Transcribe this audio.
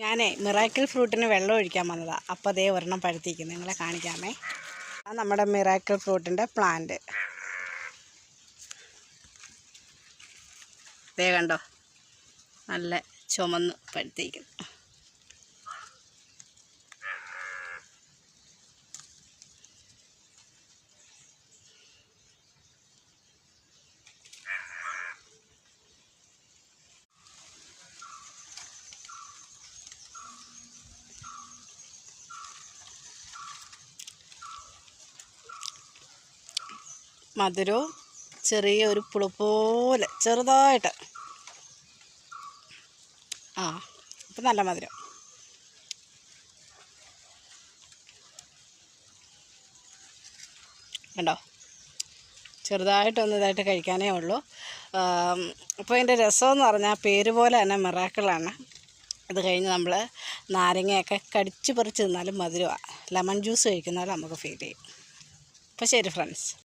ഞാനേ മിറാക്കിൾ ഫ്രൂട്ടിന് വെള്ളം ഒഴിക്കാൻ വന്നതാണ്. അപ്പോൾ അതേ ഒരെണ്ണം പഴുത്തിരിക്കുന്നു, നിങ്ങളെ കാണിക്കാമേ. അത് നമ്മുടെ മിറാക്കിൾ ഫ്രൂട്ടിൻ്റെ പ്ലാന്റ്. ദേ കണ്ടോ, നല്ല ചുമന്ന് പഴുത്തിരിക്കുന്നു. മധുരവും ചെറിയ ഒരു പുളിപ്പ് പോലെ ചെറുതായിട്ട്. അപ്പം നല്ല മധുരം. കണ്ടോ, ചെറുതായിട്ടൊന്ന് ഇതായിട്ട് കഴിക്കാനേ ഉള്ളൂ. അപ്പോൾ ഇതിൻ്റെ രസമെന്ന് പറഞ്ഞാൽ പേര് പോലെ തന്നെ മിറാക്കിളാണ്. അത് കഴിഞ്ഞ് നമ്മൾ നാരങ്ങയൊക്കെ കടിച്ച് പറിച്ച് തിന്നാലും മധുരമാണ്. ലെമൺ ജ്യൂസ് കഴിക്കുന്നാലും നമുക്ക് ഫീൽ ചെയ്യും. അപ്പോൾ ശരി ഫ്രണ്ട്സ്.